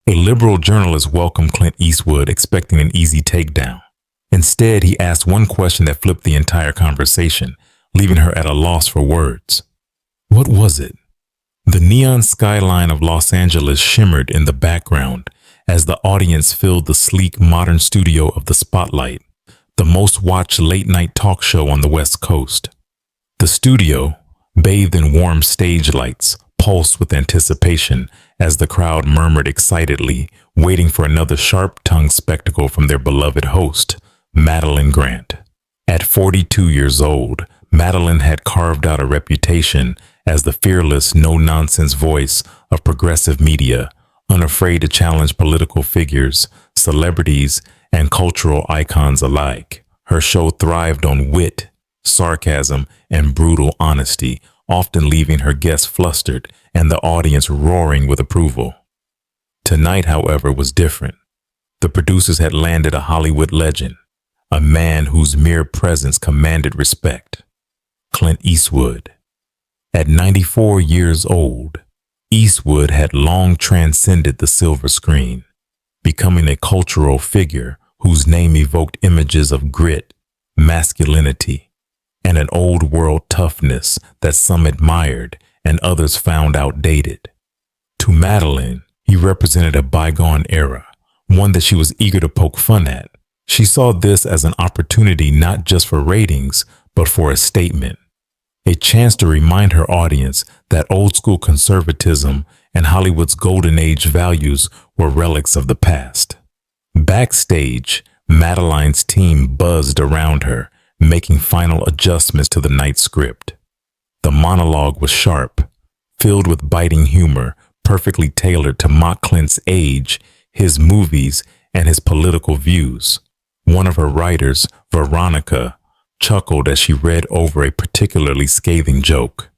A liberal journalist welcomed Clint Eastwood, expecting an easy takedown. Instead, he asked one question that flipped the entire conversation, leaving her at a loss for words. What was it? The neon skyline of Los Angeles shimmered in the background as the audience filled the sleek modern studio of The Spotlight, the most watched late-night talk show on the West Coast. The studio, bathed in warm stage lights, pulsed with anticipation as the crowd murmured excitedly, waiting for another sharp-tongued spectacle from their beloved host, Madeline Grant. At 42 years old, Madeline had carved out a reputation as the fearless, no-nonsense voice of progressive media, unafraid to challenge political figures, celebrities, and cultural icons alike. Her show thrived on wit, sarcasm, and brutal honesty, often leaving her guests flustered and the audience roaring with approval. Tonight, however, was different. The producers had landed a Hollywood legend, a man whose mere presence commanded respect. Clint Eastwood. At 94 years old, Eastwood had long transcended the silver screen, becoming a cultural figure whose name evoked images of grit, masculinity, and an old-world toughness that some admired and others found outdated. To Madeline, he represented a bygone era, one that she was eager to poke fun at. She saw this as an opportunity not just for ratings, but for a statement, a chance to remind her audience that old-school conservatism and Hollywood's golden age values were relics of the past. Backstage, Madeline's team buzzed around her, making final adjustments to the night's script. The monologue was sharp, filled with biting humor, perfectly tailored to mock Clint's age, his movies, and his political views. One of her writers, Veronica, chuckled as she read over a particularly scathing joke.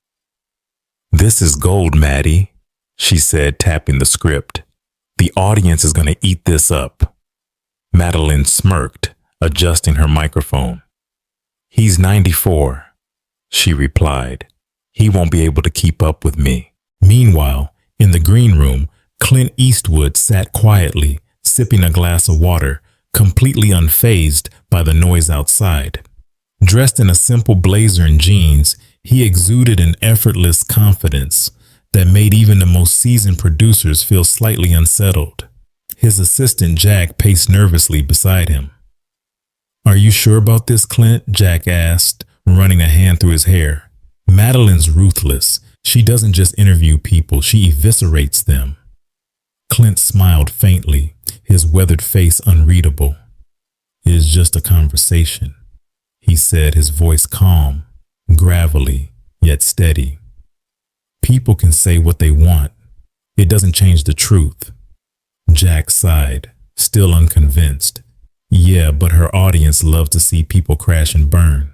"This is gold, Maddie," she said, tapping the script. "The audience is going to eat this up." Madeline smirked, adjusting her microphone. "He's 94, she replied. "He won't be able to keep up with me." Meanwhile, in the green room, Clint Eastwood sat quietly, sipping a glass of water, completely unfazed by the noise outside. Dressed in a simple blazer and jeans, he exuded an effortless confidence that made even the most seasoned producers feel slightly unsettled. His assistant Jack paced nervously beside him. "Are you sure about this, Clint?" Jack asked, running a hand through his hair. "Madeline's ruthless. She doesn't just interview people, she eviscerates them." Clint smiled faintly, his weathered face unreadable. "It is just a conversation," he said, his voice calm, gravelly, yet steady. "People can say what they want. It doesn't change the truth." Jack sighed, still unconvinced. "Yeah, but her audience loves to see people crash and burn."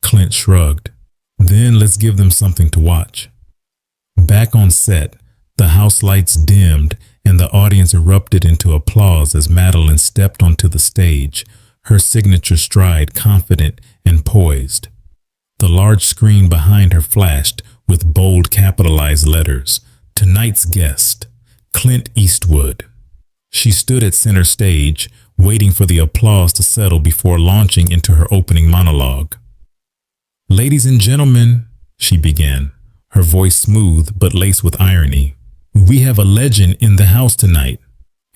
Clint shrugged. "Then let's give them something to watch." Back on set, the house lights dimmed and the audience erupted into applause as Madeline stepped onto the stage, her signature stride confident and poised. The large screen behind her flashed with bold capitalized letters, "Tonight's guest, Clint Eastwood." She stood at center stage, waiting for the applause to settle before launching into her opening monologue. "Ladies and gentlemen," she began, her voice smooth but laced with irony, "we have a legend in the house tonight,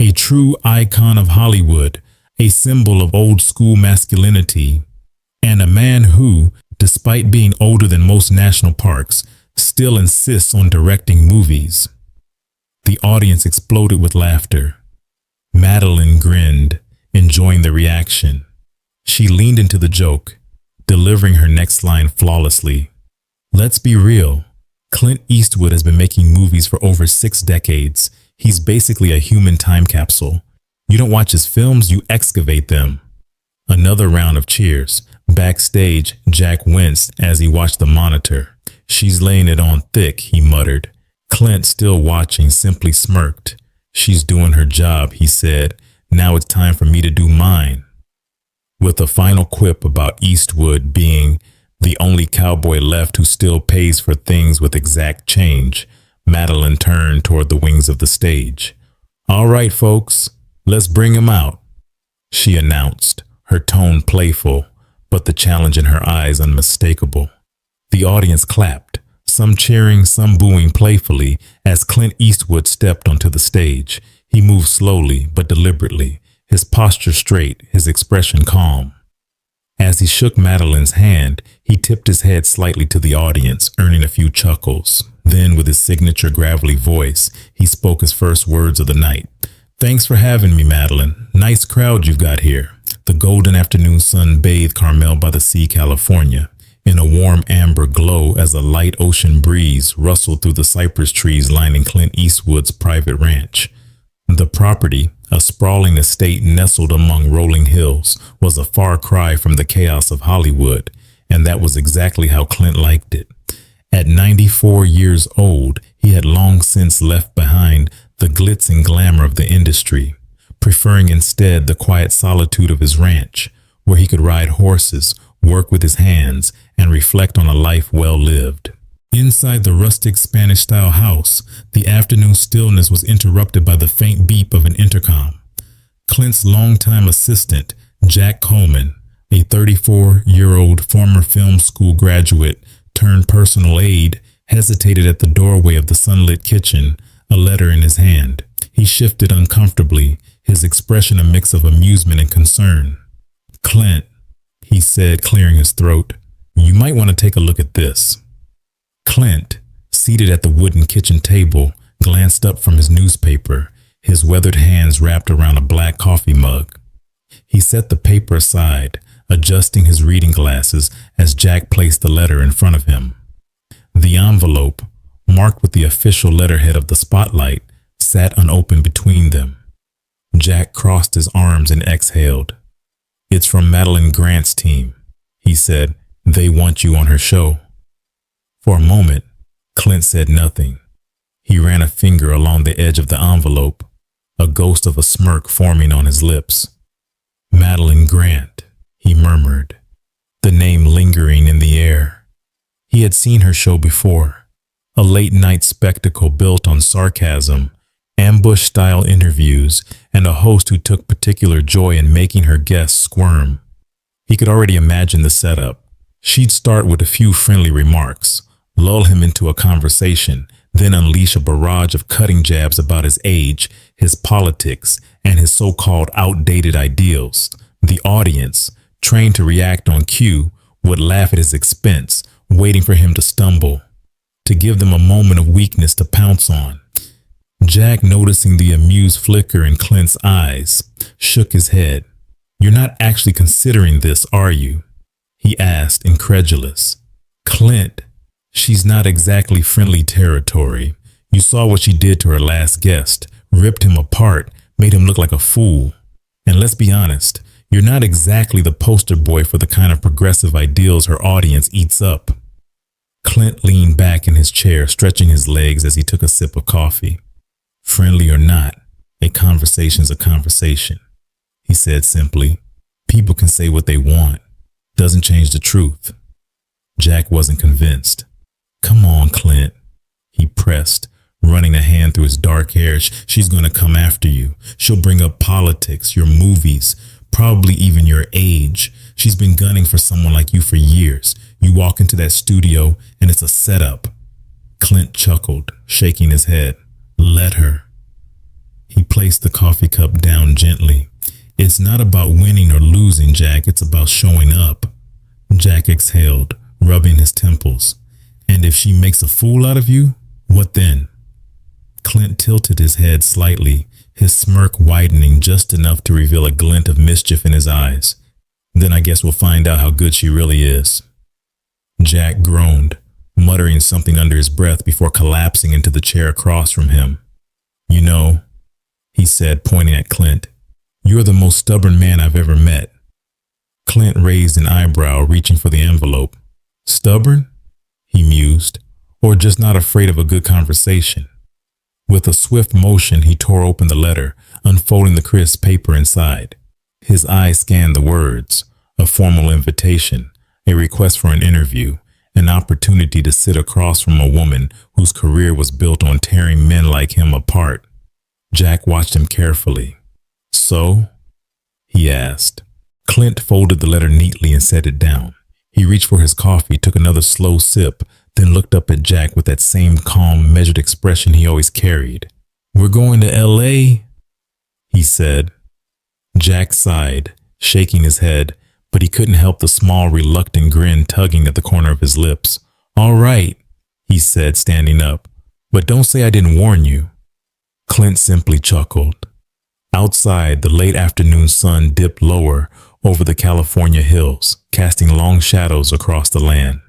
a true icon of Hollywood, a symbol of old-school masculinity, and a man who, despite being older than most national parks, still insists on directing movies." The audience exploded with laughter. Madeline grinned, enjoying the reaction. She leaned into the joke, delivering her next line flawlessly. "Let's be real. Clint Eastwood has been making movies for over 6 decades. He's basically a human time capsule. You don't watch his films, you excavate them." Another round of cheers. Backstage, Jack winced as he watched the monitor. "She's laying it on thick," he muttered. Clint, still watching, simply smirked. "She's doing her job," he said. "Now it's time for me to do mine." With a final quip about Eastwood being the only cowboy left who still pays for things with exact change, Madeline turned toward the wings of the stage. "All right, folks, let's bring him out," she announced, her tone playful, but the challenge in her eyes unmistakable. The audience clapped, some cheering, some booing playfully as Clint Eastwood stepped onto the stage. He moved slowly but deliberately, his posture straight, his expression calm. As he shook Madeline's hand, he tipped his head slightly to the audience, earning a few chuckles. Then, with his signature gravelly voice, he spoke his first words of the night. "Thanks for having me, Madeline. Nice crowd you've got here." The golden afternoon sun bathed Carmel by the Sea, California, in a warm amber glow as a light ocean breeze rustled through the cypress trees lining Clint Eastwood's private ranch. The property, a sprawling estate nestled among rolling hills, was a far cry from the chaos of Hollywood, and that was exactly how Clint liked it. At 94 years old, he had long since left behind the glitz and glamour of the industry, preferring instead the quiet solitude of his ranch, where he could ride horses, work with his hands, and reflect on a life well lived. Inside the rustic Spanish-style house, the afternoon stillness was interrupted by the faint beep of an intercom. Clint's longtime assistant, Jack Coleman, a 34-year-old former film school graduate turned personal aide, hesitated at the doorway of the sunlit kitchen, a letter in his hand. He shifted uncomfortably, his expression a mix of amusement and concern. "Clint," he said, clearing his throat, "you might want to take a look at this." Clint, seated at the wooden kitchen table, glanced up from his newspaper, his weathered hands wrapped around a black coffee mug. He set the paper aside, adjusting his reading glasses as Jack placed the letter in front of him. The envelope, marked with the official letterhead of the Spotlight, sat unopened between them. Jack crossed his arms and exhaled. "It's from Madeline Grant's team," he said. "They want you on her show." For a moment, Clint said nothing. He ran a finger along the edge of the envelope, a ghost of a smirk forming on his lips. "Madeline Grant," he murmured, the name lingering in the air. He had seen her show before, a late-night spectacle built on sarcasm, ambush-style interviews, and a host who took particular joy in making her guests squirm. He could already imagine the setup. She'd start with a few friendly remarks, lull him into a conversation, then unleash a barrage of cutting jabs about his age, his politics, and his so-called outdated ideals. The audience, trained to react on cue, would laugh at his expense, waiting for him to stumble, to give them a moment of weakness to pounce on. Jack, noticing the amused flicker in Clint's eyes, shook his head. "You're not actually considering this, are you?" he asked, incredulous. "Clint, she's not exactly friendly territory. You saw what she did to her last guest, ripped him apart, made him look like a fool. And let's be honest, you're not exactly the poster boy for the kind of progressive ideals her audience eats up." Clint leaned back in his chair, stretching his legs as he took a sip of coffee. "Friendly or not, a conversation's a conversation," he said simply. "People can say what they want. Doesn't change the truth." Jack wasn't convinced. "Come on, Clint," he pressed, running a hand through his dark hair. "She's going to come after you. She'll bring up politics, your movies, probably even your age. She's been gunning for someone like you for years. You walk into that studio and it's a setup." Clint chuckled, shaking his head. "Let her." He placed the coffee cup down gently. "It's not about winning or losing, Jack. It's about showing up." Jack exhaled, rubbing his temples. "And if she makes a fool out of you, what then?" Clint tilted his head slightly, his smirk widening just enough to reveal a glint of mischief in his eyes. "Then I guess we'll find out how good she really is." Jack groaned, muttering something under his breath before collapsing into the chair across from him. "You know," he said, pointing at Clint, "you're the most stubborn man I've ever met." Clint raised an eyebrow, reaching for the envelope. "Stubborn?" he mused, "or just not afraid of a good conversation?" With a swift motion, he tore open the letter, unfolding the crisp paper inside. His eyes scanned the words: a formal invitation, a request for an interview, an opportunity to sit across from a woman whose career was built on tearing men like him apart. Jack watched him carefully. So? He asked. Clint folded the letter neatly and set it down. He reached for his coffee, took another slow sip, then looked up at Jack with that same calm, measured expression he always carried. "We're going to L.A.?" he said. Jack sighed, shaking his head, but he couldn't help the small, reluctant grin tugging at the corner of his lips. "All right," he said, standing up, "but don't say I didn't warn you." Clint simply chuckled. Outside, the late afternoon sun dipped lower over the California hills, casting long shadows across the land.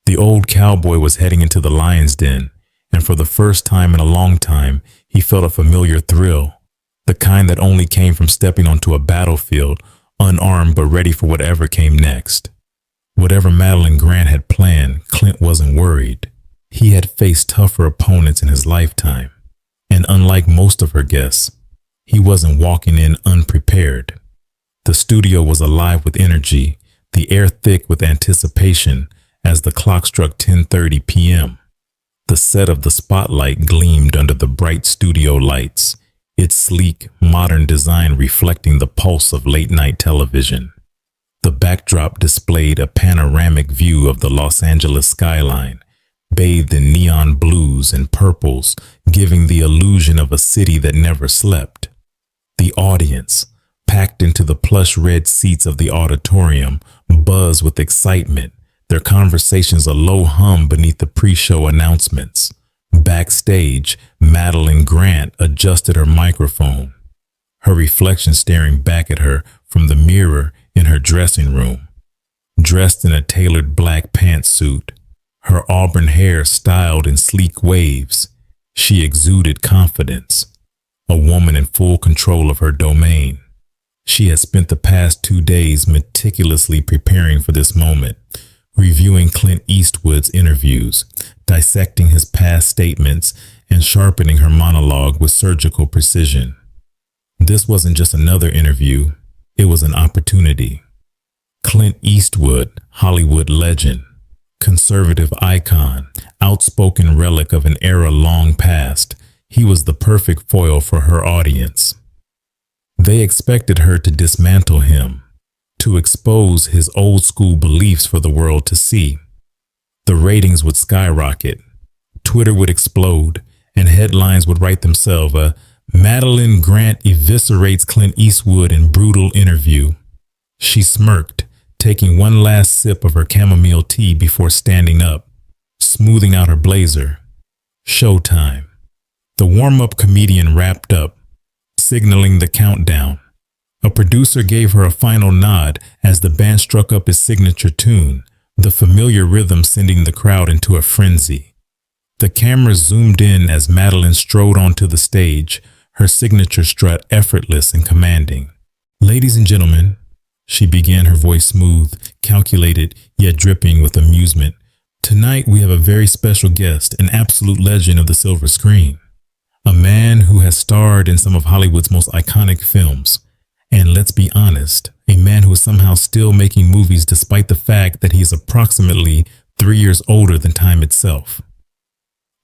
The old cowboy was heading into the lion's den, and for the first time in a long time, he felt a familiar thrill, the kind that only came from stepping onto a battlefield, unarmed but ready for whatever came next. Whatever Madeline Grant had planned, Clint wasn't worried. He had faced tougher opponents in his lifetime, and unlike most of her guests, he wasn't walking in unprepared. The studio was alive with energy, the air thick with anticipation as the clock struck 10:30 p.m. The set of the Spotlight gleamed under the bright studio lights, its sleek, modern design reflecting the pulse of late-night television. The backdrop displayed a panoramic view of the Los Angeles skyline, bathed in neon blues and purples, giving the illusion of a city that never slept. The audience, packed into the plush red seats of the auditorium, buzzed with excitement, their conversations a low hum beneath the pre-show announcements. Backstage, Madeline Grant adjusted her microphone, her reflection staring back at her from the mirror in her dressing room. Dressed in a tailored black pantsuit, her auburn hair styled in sleek waves, she exuded confidence, a woman in full control of her domain. She had spent the past 2 days meticulously preparing for this moment, reviewing Clint Eastwood's interviews, dissecting his past statements, and sharpening her monologue with surgical precision. This wasn't just another interview, it was an opportunity. Clint Eastwood, Hollywood legend, conservative icon, outspoken relic of an era long past, he was the perfect foil for her audience. They expected her to dismantle him, to expose his old school beliefs for the world to see. The ratings would skyrocket, Twitter would explode, and headlines would write themselves, "Madeline Grant eviscerates Clint Eastwood in brutal interview." She smirked, taking one last sip of her chamomile tea before standing up, smoothing out her blazer. Showtime. The warm-up comedian wrapped up, signaling the countdown. A producer gave her a final nod as the band struck up its signature tune, the familiar rhythm sending the crowd into a frenzy. The camera zoomed in as Madeline strode onto the stage, her signature strut effortless and commanding. "Ladies and gentlemen," she began, her voice smooth, calculated, yet dripping with amusement. "Tonight we have a very special guest, an absolute legend of the silver screen. A man who has starred in some of Hollywood's most iconic films. And let's be honest, a man who is somehow still making movies despite the fact that he is approximately 3 years older than time itself."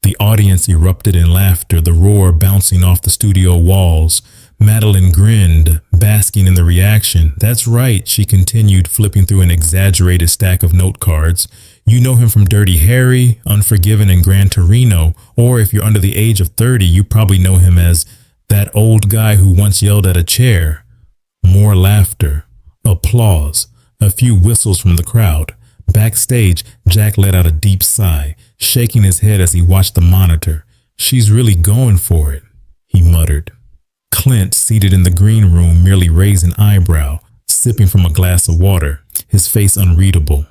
The audience erupted in laughter, the roar bouncing off the studio walls. Madeline grinned, basking in the reaction. "That's right," she continued, flipping through an exaggerated stack of note cards. "You know him from Dirty Harry, Unforgiven, and Gran Torino, or if you're under the age of 30, you probably know him as that old guy who once yelled at a chair." More laughter, applause, a few whistles from the crowd. Backstage, Jack let out a deep sigh, shaking his head as he watched the monitor. "She's really going for it," he muttered. Clint, seated in the green room, merely raised an eyebrow, sipping from a glass of water, his face unreadable.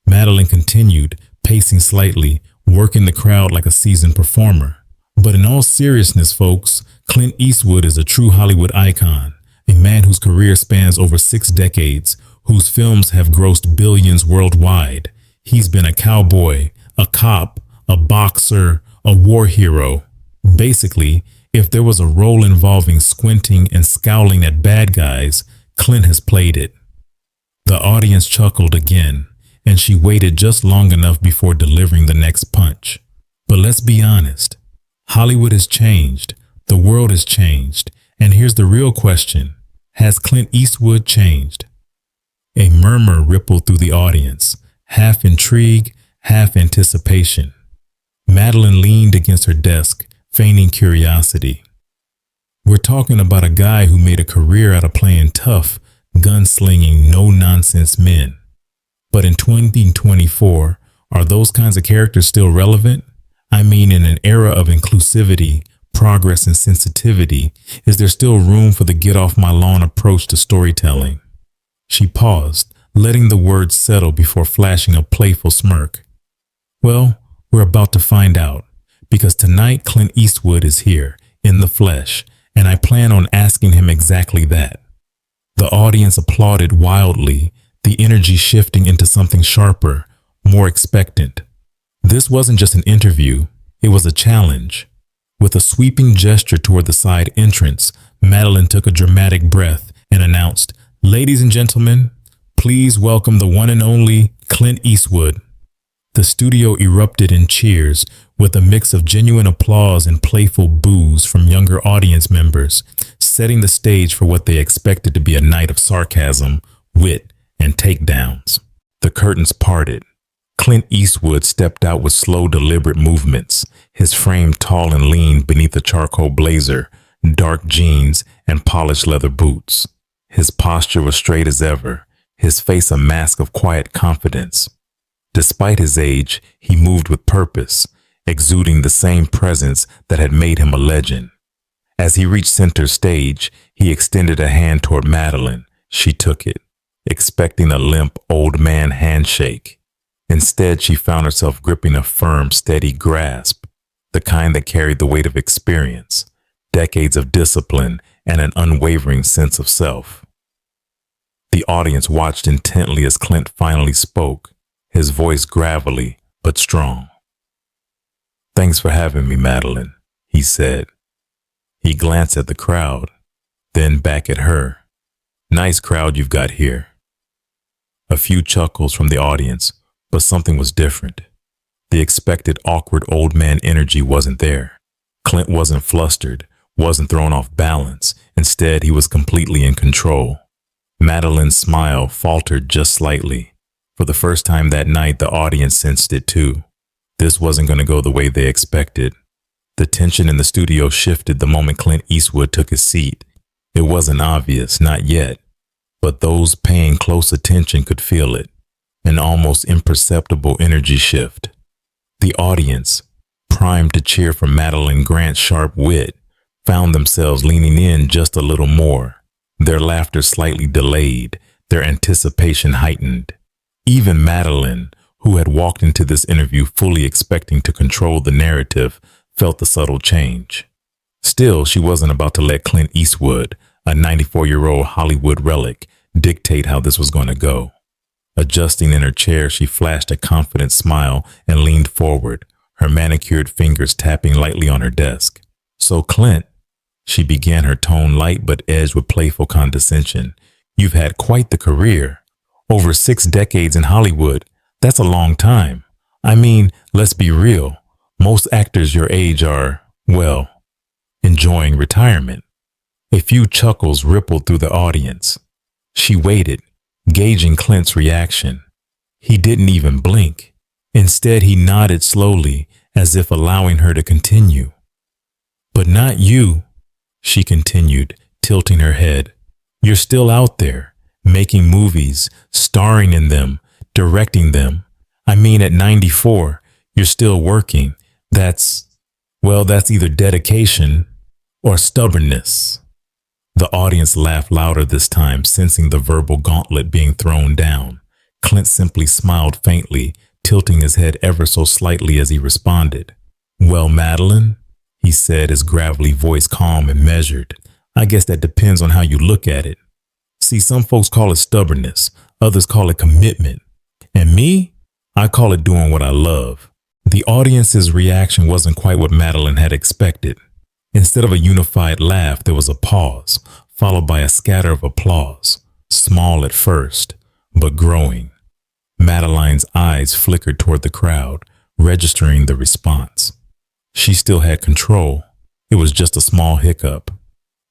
Madeline continued, pacing slightly, working the crowd like a seasoned performer. "But in all seriousness, folks, Clint Eastwood is a true Hollywood icon, a man whose career spans over 6 decades, whose films have grossed billions worldwide. He's been a cowboy, a cop, a boxer, a war hero. Basically, if there was a role involving squinting and scowling at bad guys, Clint has played it." The audience chuckled again, and she waited just long enough before delivering the next punch. "But let's be honest, Hollywood has changed. The world has changed, and here's the real question. Has Clint Eastwood changed? A murmur rippled through the audience, half intrigue, half anticipation. Madeline leaned against her desk, feigning curiosity. We're talking about a guy who made a career out of playing tough, gunslinging, no-nonsense men. But in 2024, are those kinds of characters still relevant? I mean, in an era of inclusivity, progress, and sensitivity, is there still room for the get-off-my-lawn approach to storytelling? She paused, letting the words settle before flashing a playful smirk. Well, we're about to find out, because tonight Clint Eastwood is here, in the flesh, and I plan on asking him exactly that. The audience applauded wildly, the energy shifting into something sharper, more expectant. This wasn't just an interview, it was a challenge. With a sweeping gesture toward the side entrance, Madeline took a dramatic breath and announced, "Ladies and gentlemen, please welcome the one and only Clint Eastwood." The studio erupted in cheers, with a mix of genuine applause and playful boos from younger audience members, setting the stage for what they expected to be a night of sarcasm, wit, and takedowns. The curtains parted. Clint Eastwood stepped out with slow, deliberate movements, his frame tall and lean beneath a charcoal blazer, dark jeans, and polished leather boots. His posture was straight as ever, his face a mask of quiet confidence. Despite his age, he moved with purpose, exuding the same presence that had made him a legend. As he reached center stage, he extended a hand toward Madeline. She took it, expecting a limp old man handshake. Instead, she found herself gripping a firm, steady grasp, the kind that carried the weight of experience, decades of discipline, and an unwavering sense of self. The audience watched intently as Clint finally spoke, his voice gravelly but strong. "Thanks for having me, Madeline," he said. He glanced at the crowd, then back at her. "Nice crowd you've got here." A few chuckles from the audience, but something was different. The expected awkward old man energy wasn't there. Clint wasn't flustered, wasn't thrown off balance. Instead, he was completely in control. Madeline's smile faltered just slightly. For the first time that night, the audience sensed it too. This wasn't going to go the way they expected. The tension in the studio shifted the moment Clint Eastwood took his seat. It wasn't obvious, not yet, but those paying close attention could feel it, an almost imperceptible energy shift. The audience, primed to cheer for Madeline Grant's sharp wit, found themselves leaning in just a little more, their laughter slightly delayed, their anticipation heightened. Even Madeline, who had walked into this interview fully expecting to control the narrative, felt the subtle change. Still, she wasn't about to let Clint Eastwood, a 94-year-old Hollywood relic, dictate how this was going to go. Adjusting in her chair, she flashed a confident smile and leaned forward, her manicured fingers tapping lightly on her desk. "So, Clint," she began, her tone light but edged with playful condescension, "you've had quite the career. Over 6 decades in Hollywood. That's a long time. I mean, let's be real. Most actors your age are, well, enjoying retirement." A few chuckles rippled through the audience. She waited, gauging Clint's reaction. He didn't even blink. Instead, he nodded slowly, as if allowing her to continue. "But not you," she continued, tilting her head. "You're still out there, making movies, starring in them, directing them. I mean, at 94, you're still working. That's either dedication or stubbornness." The audience laughed louder this time, sensing the verbal gauntlet being thrown down. Clint simply smiled faintly, tilting his head ever so slightly as he responded. "Well, Madeline," he said, his gravelly voice calm and measured, "I guess that depends on how you look at it. See, some folks call it stubbornness, others call it commitment. And me, I call it doing what I love." The audience's reaction wasn't quite what Madeline had expected. Instead of a unified laugh, there was a pause, followed by a scatter of applause, small at first, but growing. Madeline's eyes flickered toward the crowd, registering the response. She still had control, It was just a small hiccup.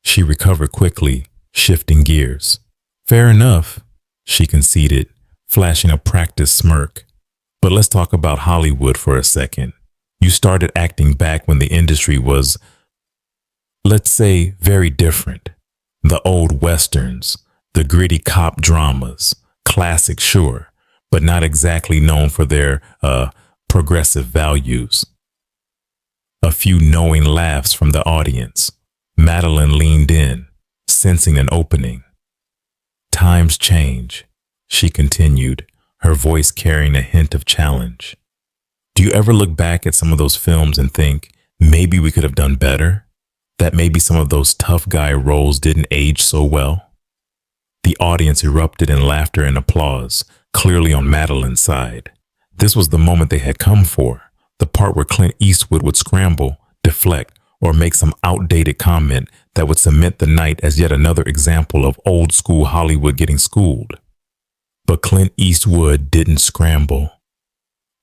She recovered quickly, shifting gears. Fair enough, she conceded, flashing a practiced smirk. But let's talk about Hollywood for a second. You started acting back when the industry was, let's say, very different. The old westerns, the gritty cop dramas, classic sure, but not exactly known for their progressive values. A few knowing laughs from the audience. Madeline leaned in, sensing an opening. Times change, she continued, her voice carrying a hint of challenge. Do you ever look back at some of those films and think, maybe we could have done better? That maybe some of those tough guy roles didn't age so well? The audience erupted in laughter and applause, clearly on Madeline's side. This was the moment they had come for, the part where Clint Eastwood would scramble, deflect, or make some outdated comment that would cement the night as yet another example of old school Hollywood getting schooled. But Clint Eastwood didn't scramble.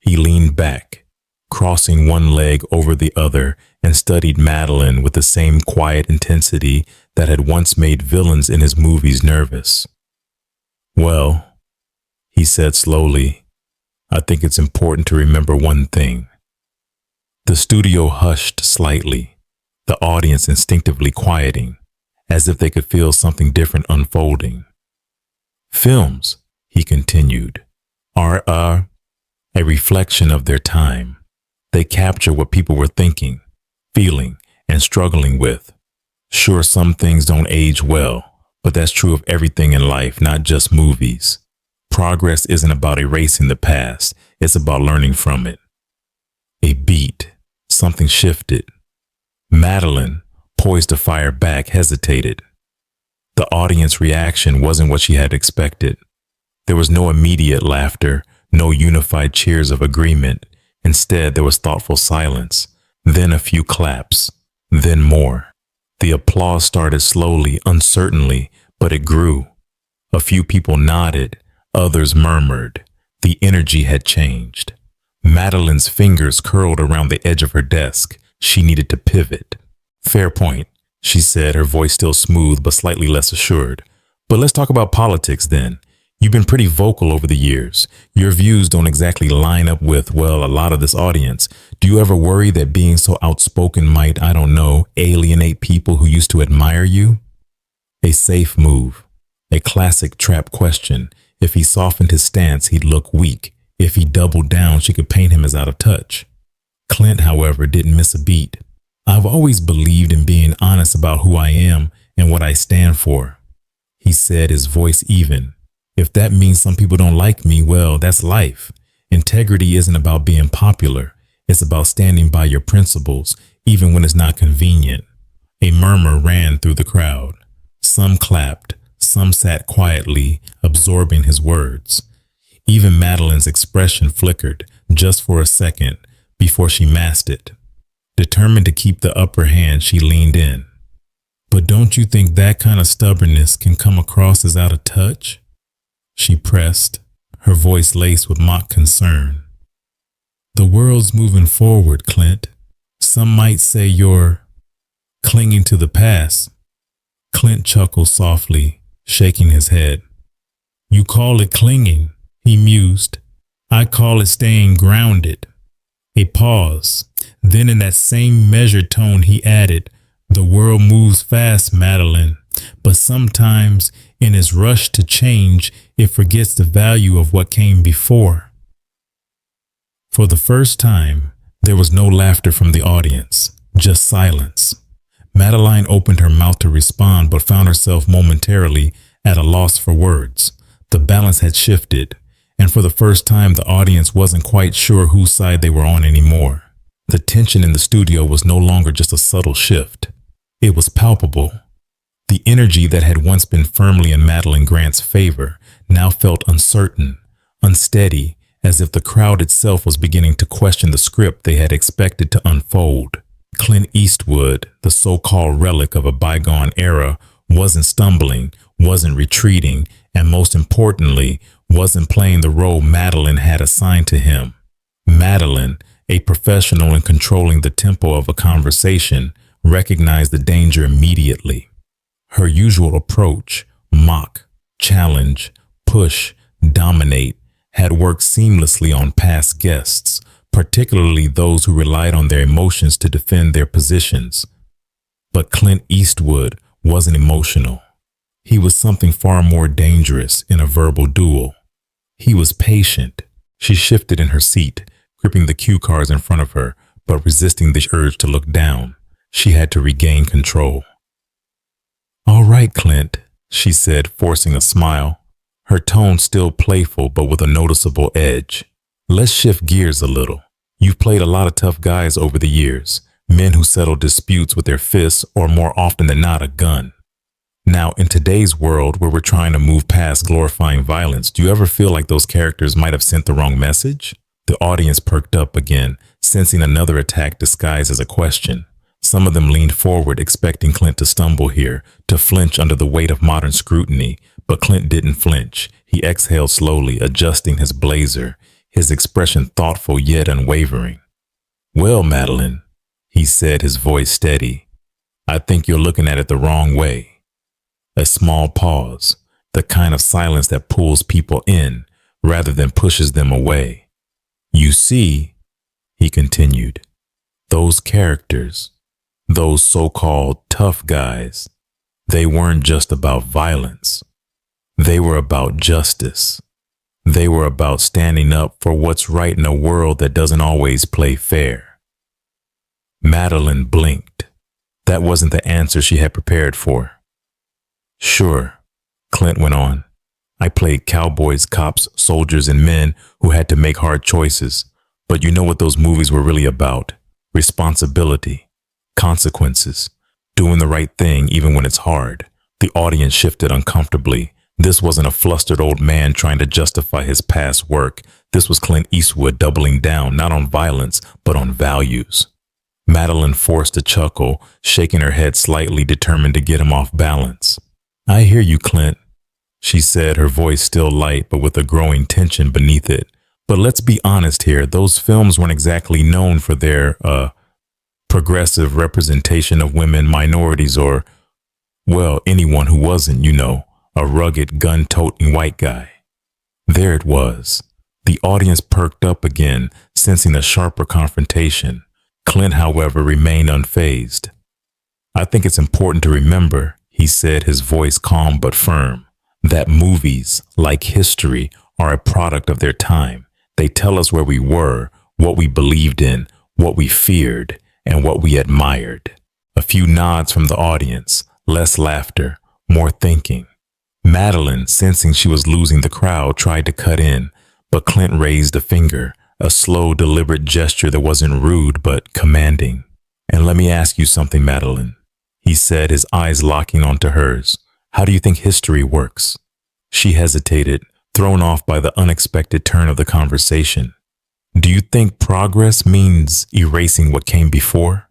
He leaned back, crossing one leg over the other, and studied Madeline with the same quiet intensity that had once made villains in his movies nervous. Well, he said slowly, I think it's important to remember one thing. The studio hushed slightly, the audience instinctively quieting, as if they could feel something different unfolding. Films, he continued, are a reflection of their time. They capture what people were thinking, feeling, and struggling with. Sure, some things don't age well, but that's true of everything in life, not just movies. Progress isn't about erasing the past, it's about learning from it. A beat, something shifted. Madeline, poised to fire back, hesitated. The audience reaction wasn't what she had expected. There was no immediate laughter, no unified cheers of agreement. Instead, there was thoughtful silence, then a few claps, then more. The applause started slowly, uncertainly, but it grew. A few people nodded, others murmured. The energy had changed. Madeline's fingers curled around the edge of her desk. She needed to pivot. Fair point, she said, her voice still smooth but slightly less assured. But let's talk about politics then. You've been pretty vocal over the years. Your views don't exactly line up with, well, a lot of this audience. Do you ever worry that being so outspoken might, I don't know, alienate people who used to admire you? A safe move. A classic trap question. If he softened his stance, he'd look weak. If he doubled down, she could paint him as out of touch. Clint, however, didn't miss a beat. I've always believed in being honest about who I am and what I stand for, he said, his voice even. If that means some people don't like me, well, that's life. Integrity isn't about being popular. It's about standing by your principles, even when it's not convenient. A murmur ran through the crowd. Some clapped, some sat quietly, absorbing his words. Even Madeline's expression flickered, just for a second, before she masked it. Determined to keep the upper hand, she leaned in. But don't you think that kind of stubbornness can come across as out of touch? She pressed, her voice laced with mock concern. The world's moving forward, Clint. Some might say you're clinging to the past. Clint chuckled softly, shaking his head. You call it clinging, he mused. I call it staying grounded. A pause. Then in that same measured tone he added, the world moves fast, Madeline, but sometimes in its rush to change, it forgets the value of what came before. For the first time, there was no laughter from the audience, just silence. Madeline opened her mouth to respond, but found herself momentarily at a loss for words. The balance had shifted, and for the first time, the audience wasn't quite sure whose side they were on anymore. The tension in the studio was no longer just a subtle shift. It was palpable. The energy that had once been firmly in Madeline Grant's favor now felt uncertain, unsteady, as if the crowd itself was beginning to question the script they had expected to unfold. Clint Eastwood, the so-called relic of a bygone era, wasn't stumbling, wasn't retreating, and most importantly, wasn't playing the role Madeline had assigned to him. Madeline, a professional in controlling the tempo of a conversation, recognized the danger immediately. Her usual approach, mock, challenge, push, dominate, had worked seamlessly on past guests, particularly those who relied on their emotions to defend their positions. But Clint Eastwood wasn't emotional. He was something far more dangerous in a verbal duel. He was patient. She shifted in her seat, gripping the cue cards in front of her, but resisting the urge to look down. She had to regain control. "All right, Clint," she said, forcing a smile, her tone still playful but with a noticeable edge. "Let's shift gears a little. You've played a lot of tough guys over the years, men who settle disputes with their fists or more often than not a gun. Now, in today's world where we're trying to move past glorifying violence, do you ever feel like those characters might have sent the wrong message?" The audience perked up again, sensing another attack disguised as a question. Some of them leaned forward, expecting Clint to stumble here, to flinch under the weight of modern scrutiny, but Clint didn't flinch. He exhaled slowly, adjusting his blazer, his expression thoughtful yet unwavering. "Well, Madeline," he said, his voice steady, "I think you're looking at it the wrong way." A small pause, the kind of silence that pulls people in rather than pushes them away. "You see," he continued, "those characters, those so-called tough guys, they weren't just about violence. They were about justice. They were about standing up for what's right in a world that doesn't always play fair." Madeline blinked. That wasn't the answer she had prepared for. "Sure," Clint went on. "I played cowboys, cops, soldiers, and men who had to make hard choices. But you know what those movies were really about? Responsibility, consequences, doing the right thing even when it's hard." The audience shifted uncomfortably. This wasn't a flustered old man trying to justify his past work. This was Clint Eastwood doubling down, not on violence, but on values. Madeline forced a chuckle, shaking her head slightly, determined to get him off balance. "I hear you, Clint," she said, her voice still light but with a growing tension beneath it. "But let's be honest here, those films weren't exactly known for their, progressive representation of women, minorities, or, well, anyone who wasn't, a rugged, gun-toting white guy." There it was. The audience perked up again, sensing a sharper confrontation. Clint, however, remained unfazed. "I think it's important to remember," he said, his voice calm but firm, "that movies, like history, are a product of their time. They tell us where we were, what we believed in, what we feared, and what we admired." A few nods from the audience, less laughter, more thinking. Madeline, sensing she was losing the crowd, tried to cut in, but Clint raised a finger, a slow, deliberate gesture that wasn't rude but commanding. "And let me ask you something, Madeline," he said, his eyes locking onto hers. "How do you think history works?" She hesitated, thrown off by the unexpected turn of the conversation. "Do you think progress means erasing what came before?"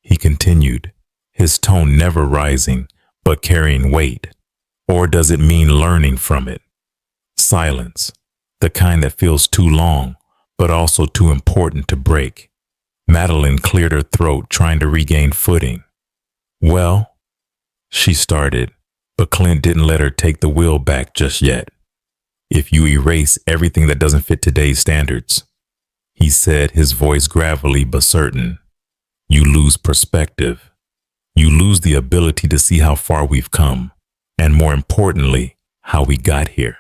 He continued, his tone never rising, but carrying weight. "Or does it mean learning from it? Silence, the kind that feels too long, but also too important to break." Madeline cleared her throat, trying to regain footing. "Well," she started, but Clint didn't let her take the wheel back just yet. "If you erase everything that doesn't fit today's standards," he said, his voice gravelly but certain, "you lose perspective. You lose the ability to see how far we've come, and more importantly, how we got here."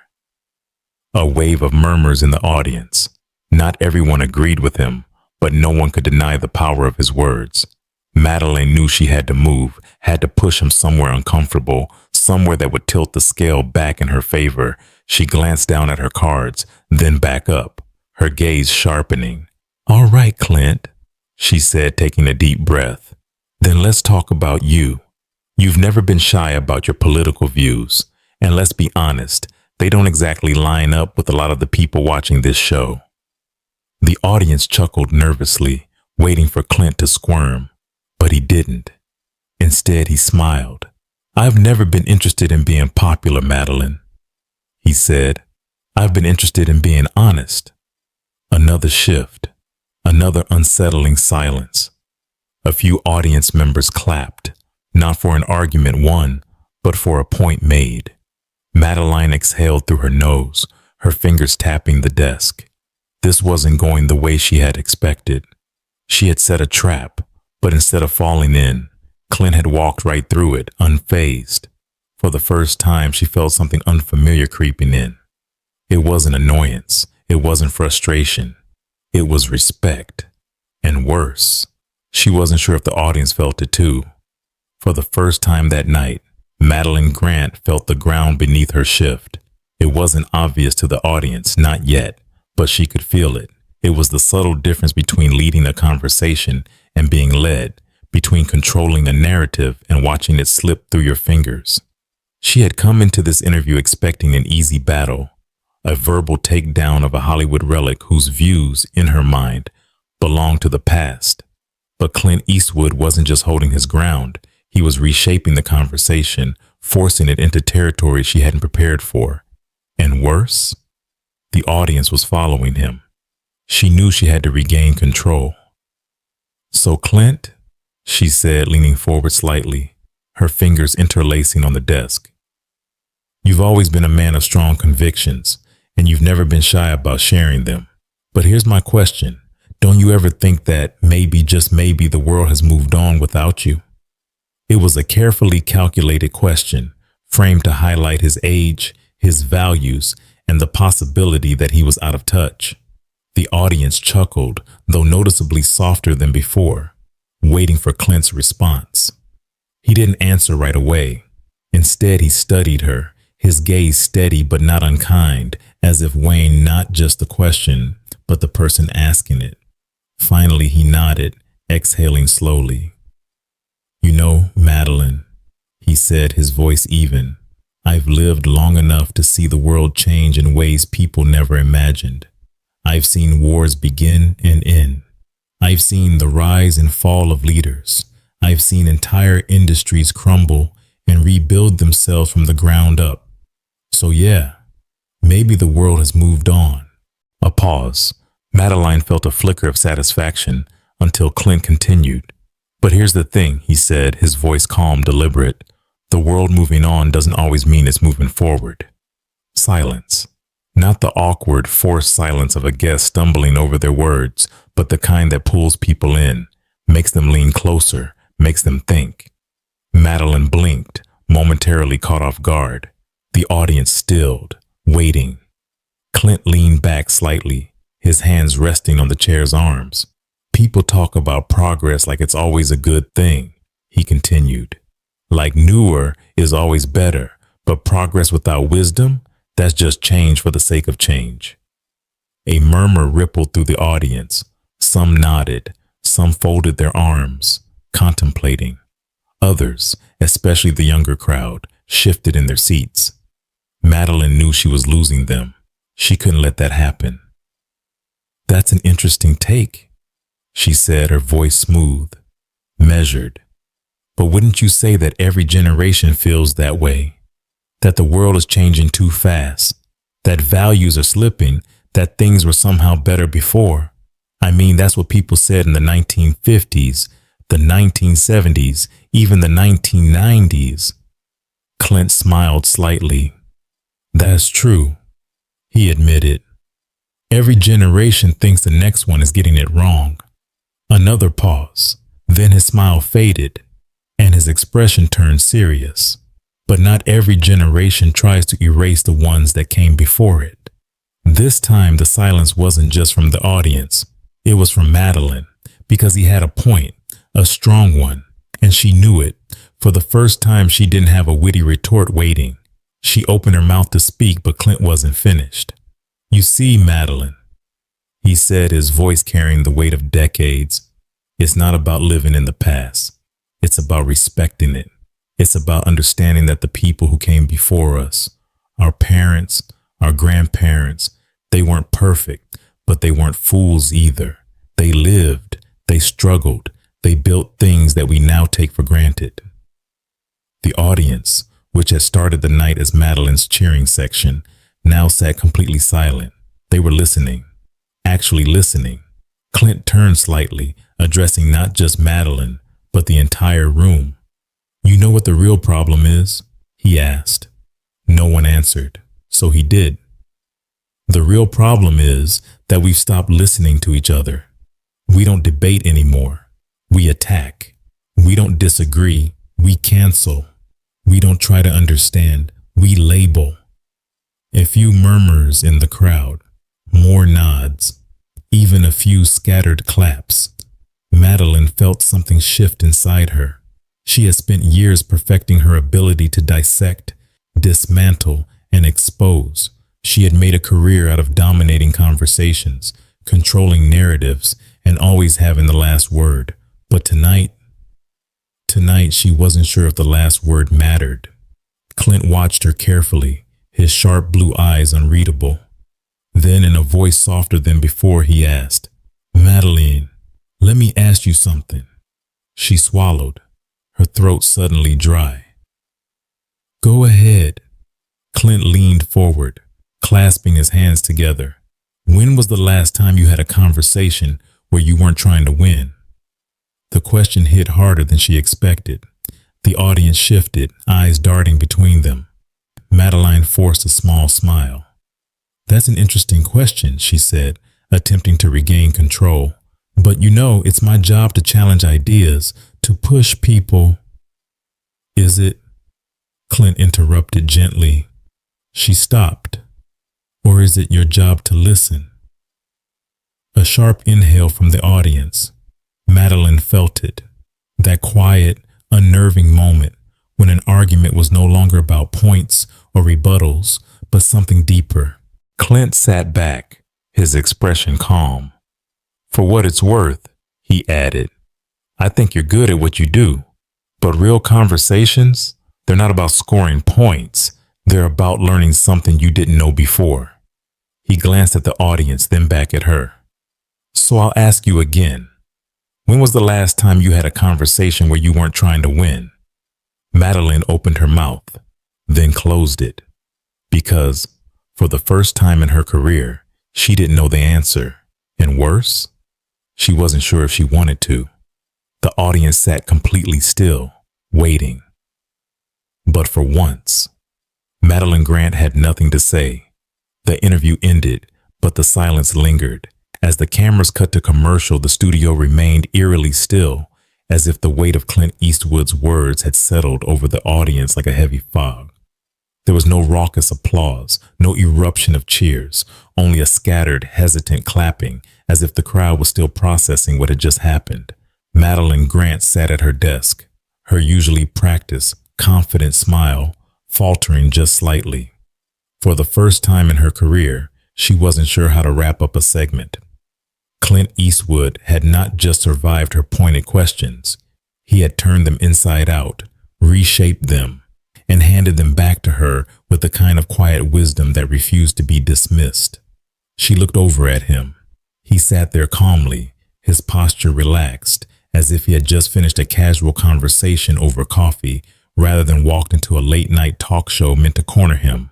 A wave of murmurs in the audience. Not everyone agreed with him, but no one could deny the power of his words. Madeline knew she had to move, had to push him somewhere uncomfortable, somewhere that would tilt the scale back in her favor. She glanced down at her cards, then back up, her gaze sharpening. "All right, Clint," she said, taking a deep breath. "Then let's talk about you. You've never been shy about your political views, and let's be honest, they don't exactly line up with a lot of the people watching this show." The audience chuckled nervously, waiting for Clint to squirm, but he didn't. Instead, he smiled. "I've never been interested in being popular, Madeline," he said. "I've been interested in being honest." Another shift, another unsettling silence. A few audience members clapped, not for an argument won, but for a point made. Madeline exhaled through her nose, her fingers tapping the desk. This wasn't going the way she had expected. She had set a trap, but instead of falling in, Clint had walked right through it, unfazed. For the first time, she felt something unfamiliar creeping in. It wasn't annoyance. It wasn't frustration. It was respect. And worse, she wasn't sure if the audience felt it too. For the first time that night, Madeline Grant felt the ground beneath her shift. It wasn't obvious to the audience, not yet, but she could feel it. It was the subtle difference between leading a conversation and being led, between controlling a narrative and watching it slip through your fingers. She had come into this interview expecting an easy battle, a verbal takedown of a Hollywood relic whose views, in her mind, belonged to the past. But Clint Eastwood wasn't just holding his ground. He was reshaping the conversation, forcing it into territory she hadn't prepared for. And worse, the audience was following him. She knew she had to regain control. "So Clint," she said, leaning forward slightly, her fingers interlacing on the desk, "you've always been a man of strong convictions, and you've never been shy about sharing them. But here's my question. Don't you ever think that maybe, just maybe, the world has moved on without you?" It was a carefully calculated question, framed to highlight his age, his values, and the possibility that he was out of touch. The audience chuckled, though noticeably softer than before, waiting for Clint's response. He didn't answer right away. Instead, he studied her, his gaze steady but not unkind, as if weighing not just the question, but the person asking it. Finally, he nodded, exhaling slowly. "You know, Madeline," he said, his voice even, "I've lived long enough to see the world change in ways people never imagined. I've seen wars begin and end. I've seen the rise and fall of leaders. I've seen entire industries crumble and rebuild themselves from the ground up. So yeah, maybe the world has moved on." A pause. Madeline felt a flicker of satisfaction until Clint continued. "But here's the thing," he said, his voice calm, deliberate. "The world moving on doesn't always mean it's moving forward." Silence. Not the awkward, forced silence of a guest stumbling over their words, but the kind that pulls people in, makes them lean closer, makes them think. Madeline blinked, momentarily caught off guard. The audience stilled, waiting. Clint leaned back slightly, his hands resting on the chair's arms. "People talk about progress like it's always a good thing," he continued. "Like newer is always better, but progress without wisdom, that's just change for the sake of change." A murmur rippled through the audience. Some nodded, some folded their arms, contemplating. Others, especially the younger crowd, shifted in their seats. Madeline knew she was losing them. She couldn't let that happen. "That's an interesting take," she said, her voice smooth, measured. "But wouldn't you say that every generation feels that way? That the world is changing too fast, that values are slipping, that things were somehow better before? I mean, that's what people said in the 1950s, the 1970s, even the 1990s. Clint smiled slightly. "That's true," he admitted. "Every generation thinks the next one is getting it wrong." Another pause. Then his smile faded, and his expression turned serious. But not every generation tries to erase the ones that came before it. This time, the silence wasn't just from the audience. It was from Madeline, because he had a point, a strong one, and she knew it. For the first time, she didn't have a witty retort waiting. She opened her mouth to speak, but Clint wasn't finished. "You see, Madeline," he said, his voice carrying the weight of decades, "it's not about living in the past. It's about respecting it. It's about understanding that the people who came before us, our parents, our grandparents, they weren't perfect, but they weren't fools either. They lived, they struggled, they built things that we now take for granted." The audience, which had started the night as Madeline's cheering section, now sat completely silent. They were listening, actually listening. Clint turned slightly, addressing not just Madeline, but the entire room. You know what the real problem is? He asked. No one answered, so he did. The real problem is that we've stopped listening to each other. We don't debate anymore. We attack. We don't disagree. We cancel. We don't try to understand. We label. A few murmurs in the crowd, more nods, even a few scattered claps. Madeline felt something shift inside her. She had spent years perfecting her ability to dissect, dismantle, and expose. She had made a career out of dominating conversations, controlling narratives, and always having the last word. But tonight she wasn't sure if the last word mattered. Clint watched her carefully, his sharp blue eyes unreadable. Then, in a voice softer than before, he asked, Madeline, let me ask you something. She swallowed, her throat suddenly dry. Go ahead. Clint leaned forward, clasping his hands together. When was the last time you had a conversation where you weren't trying to win? The question hit harder than she expected. The audience shifted, eyes darting between them. Madeline forced a small smile. That's an interesting question, she said, attempting to regain control. But you know, it's my job to challenge ideas, to push people. Is it? Clint interrupted gently. She stopped. Or is it your job to listen? A sharp inhale from the audience. Madeline felt it. That quiet, unnerving moment when an argument was no longer about points or rebuttals, but something deeper. Clint sat back, his expression calm. For what it's worth, he added, I think you're good at what you do. But real conversations, they're not about scoring points. They're about learning something you didn't know before. He glanced at the audience, then back at her. So I'll ask you again. When was the last time you had a conversation where you weren't trying to win? Madeline opened her mouth, then closed it. Because, for the first time in her career, she didn't know the answer. And worse, she wasn't sure if she wanted to. The audience sat completely still, waiting. But for once, Madeline Grant had nothing to say. The interview ended, but the silence lingered. As the cameras cut to commercial, the studio remained eerily still, as if the weight of Clint Eastwood's words had settled over the audience like a heavy fog. There was no raucous applause, no eruption of cheers, only a scattered, hesitant clapping, as if the crowd was still processing what had just happened. Madeline Grant sat at her desk, her usually practiced, confident smile faltering just slightly. For the first time in her career, she wasn't sure how to wrap up a segment. Clint Eastwood had not just survived her pointed questions. He had turned them inside out, reshaped them, and handed them back to her with the kind of quiet wisdom that refused to be dismissed. She looked over at him. He sat there calmly, his posture relaxed, as if he had just finished a casual conversation over coffee rather than walked into a late-night talk show meant to corner him.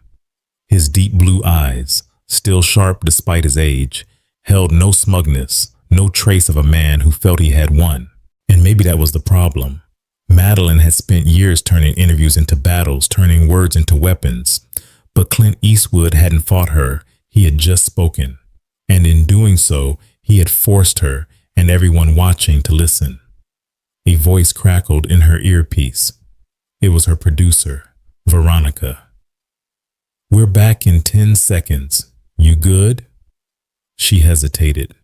His deep blue eyes, still sharp despite his age, held no smugness, no trace of a man who felt he had won. And maybe that was the problem. Madeline had spent years turning interviews into battles, turning words into weapons. But Clint Eastwood hadn't fought her, he had just spoken. And in doing so, he had forced her and everyone watching to listen. A voice crackled in her earpiece. It was her producer, Veronica. We're back in 10 seconds. You good? She hesitated.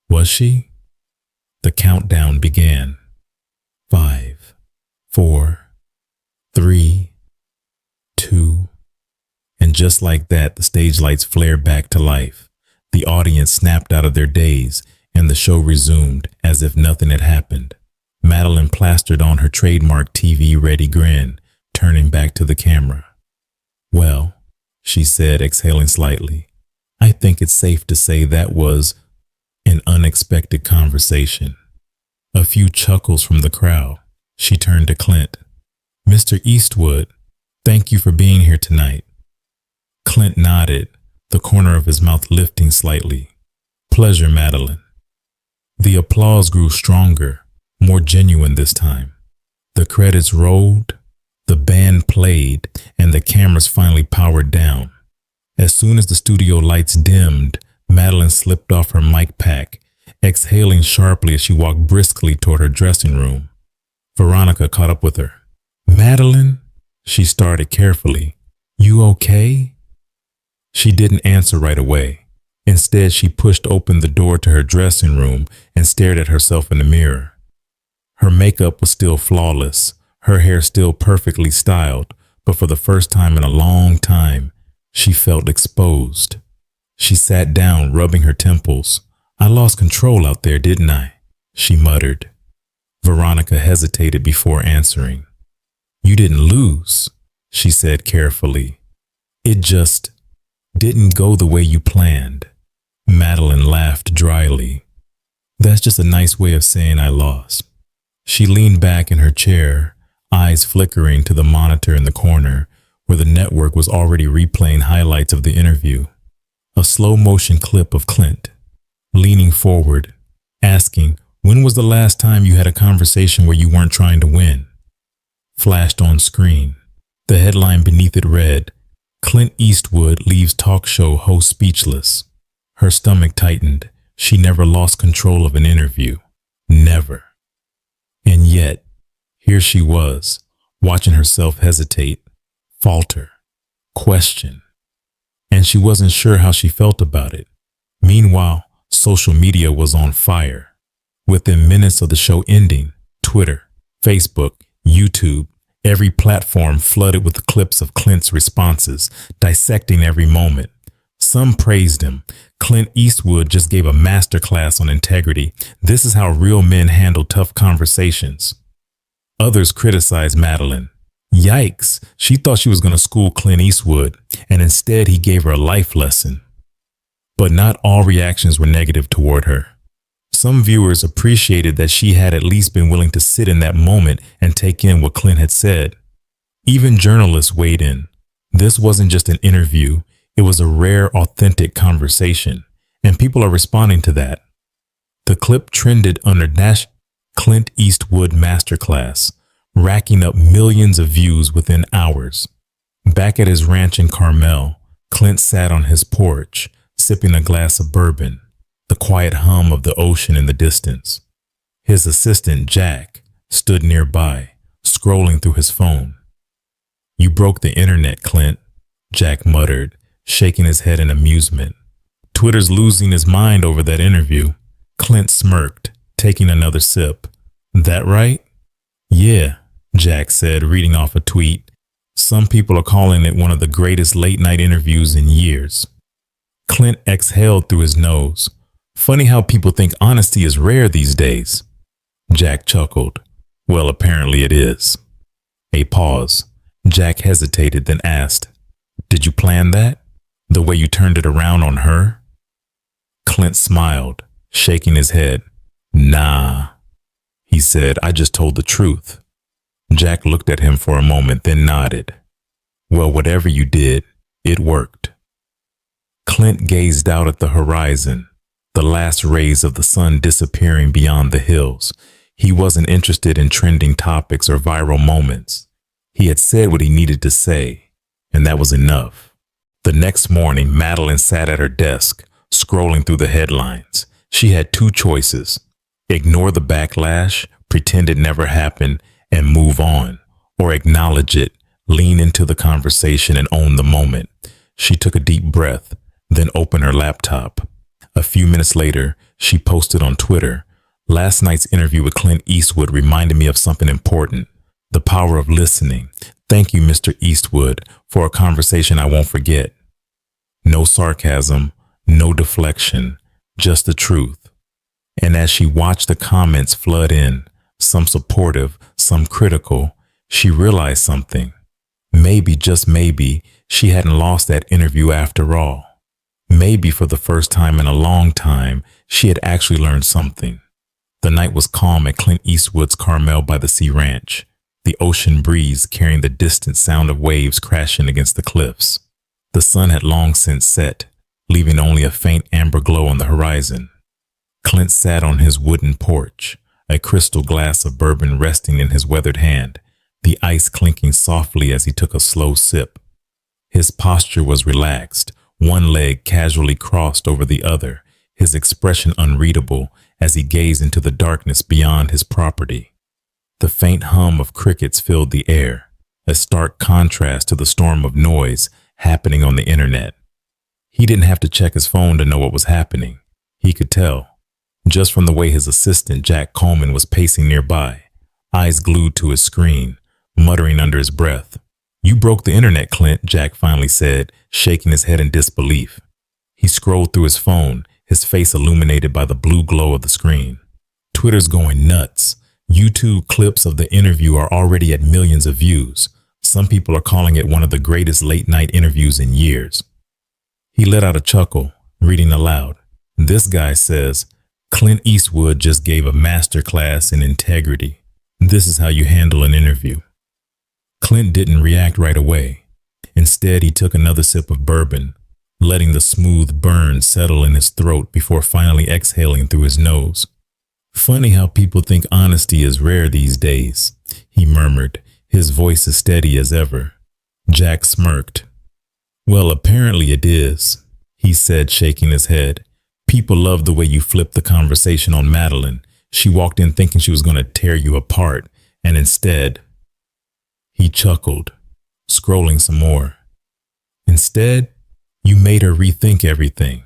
Was she? The countdown began. 5, 4, 3, 2. And just like that, the stage lights flared back to life. The audience snapped out of their daze, and the show resumed as if nothing had happened. Madeline plastered on her trademark TV-ready grin, turning back to the camera. Well, she said, exhaling slightly, I think it's safe to say that was an unexpected conversation. A few chuckles from the crowd. She turned to Clint. Mr. Eastwood, thank you for being here tonight. Clint nodded, the corner of his mouth lifting slightly. Pleasure, Madeline. The applause grew stronger, more genuine this time. The credits rolled, the band played, and the cameras finally powered down. As soon as the studio lights dimmed, Madeline slipped off her mic pack, exhaling sharply as she walked briskly toward her dressing room. Veronica caught up with her. "Madeline," she started carefully, "you okay?" She didn't answer right away. Instead, she pushed open the door to her dressing room and stared at herself in the mirror. Her makeup was still flawless, her hair still perfectly styled, but for the first time in a long time, she felt exposed. She sat down, rubbing her temples. "I lost control out there, didn't I?" she muttered. Veronica hesitated before answering. "You didn't lose," she said carefully. "It just didn't go the way you planned." Madeline laughed dryly. "That's just a nice way of saying I lost." She leaned back in her chair, eyes flickering to the monitor in the corner, where the network was already replaying highlights of the interview. A slow-motion clip of Clint, leaning forward, asking, "When was the last time you had a conversation where you weren't trying to win?" flashed on screen. The headline beneath it read, "Clint Eastwood leaves talk show host speechless." Her stomach tightened. She never lost control of an interview. Never. And yet, here she was, watching herself hesitate, falter, question. And she wasn't sure how she felt about it. Meanwhile, social media was on fire. Within minutes of the show ending, Twitter, Facebook, YouTube, every platform flooded with clips of Clint's responses, dissecting every moment. Some praised him. Clint Eastwood just gave a masterclass on integrity. This is how real men handle tough conversations. Others criticized Madeline. Yikes, she thought she was going to school Clint Eastwood, and instead he gave her a life lesson. But not all reactions were negative toward her. Some viewers appreciated that she had at least been willing to sit in that moment and take in what Clint had said. Even journalists weighed in. This wasn't just an interview. It was a rare, authentic conversation, and people are responding to that. The clip trended under Clint Eastwood Masterclass, racking up millions of views within hours. Back at his ranch in Carmel, Clint sat on his porch, sipping a glass of bourbon, the quiet hum of the ocean in the distance. His assistant, Jack, stood nearby, scrolling through his phone. "You broke the internet, Clint," Jack muttered, shaking his head in amusement. "Twitter's losing his mind over that interview." Clint smirked, taking another sip. "That right?" "Yeah," Jack said, reading off a tweet. "Some people are calling it one of the greatest late-night interviews in years." Clint exhaled through his nose. "Funny how people think honesty is rare these days." Jack chuckled. "Well, apparently it is." A pause. Jack hesitated, then asked, "Did you plan that? The way you turned it around on her?" Clint smiled, shaking his head. "Nah," he said, "I just told the truth." Jack looked at him for a moment, then nodded. "Well, whatever you did, it worked." Clint gazed out at the horizon, the last rays of the sun disappearing beyond the hills. He wasn't interested in trending topics or viral moments. He had said what he needed to say, and that was enough. The next morning, Madeline sat at her desk, scrolling through the headlines. She had two choices: ignore the backlash, pretend it never happened, and move on, or acknowledge it, lean into the conversation, and own the moment. She took a deep breath, then opened her laptop. A few minutes later, she posted on Twitter, "Last night's interview with Clint Eastwood reminded me of something important. The power of listening. Thank you, Mr. Eastwood, for a conversation I won't forget." No sarcasm, no deflection, just the truth. And as she watched the comments flood in, some supportive, some critical, she realized something. Maybe, just maybe, she hadn't lost that interview after all. Maybe for the first time in a long time, she had actually learned something. The night was calm at Clint Eastwood's Carmel by the Sea ranch, the ocean breeze carrying the distant sound of waves crashing against the cliffs. The sun had long since set, leaving only a faint amber glow on the horizon. Clint sat on his wooden porch, a crystal glass of bourbon resting in his weathered hand, the ice clinking softly as he took a slow sip. His posture was relaxed, one leg casually crossed over the other, his expression unreadable as he gazed into the darkness beyond his property. The faint hum of crickets filled the air, a stark contrast to the storm of noise happening on the internet. He didn't have to check his phone to know what was happening. He could tell, just from the way his assistant Jack Coleman was pacing nearby, eyes glued to his screen, muttering under his breath. "You broke the internet, Clint," Jack finally said, shaking his head in disbelief. He scrolled through his phone, his face illuminated by the blue glow of the screen. Twitter's going nuts. YouTube clips of the interview are already at millions of views. Some people are calling it one of the greatest late-night interviews in years. He let out a chuckle, reading aloud. "This guy says, Clint Eastwood just gave a masterclass in integrity. This is how you handle an interview." Clint didn't react right away. Instead, he took another sip of bourbon, letting the smooth burn settle in his throat before finally exhaling through his nose. "Funny how people think honesty is rare these days," he murmured, his voice as steady as ever. Jack smirked. "Well, apparently it is," he said, shaking his head. "People love the way you flipped the conversation on Madeline. She walked in thinking she was going to tear you apart, and instead..." He chuckled, scrolling some more. "Instead, you made her rethink everything.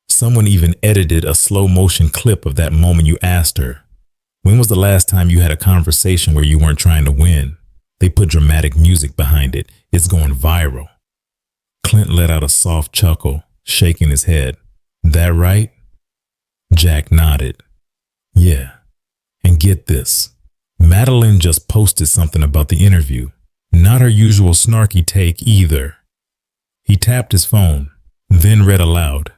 Someone even edited a slow-motion clip of that moment you asked her, 'When was the last time you had a conversation where you weren't trying to win?' They put dramatic music behind it. It's going viral." Clint let out a soft chuckle, shaking his head. "That right?" Jack nodded. "Yeah. And get this. Madeline just posted something about the interview. Not her usual snarky take either." He tapped his phone, then read aloud.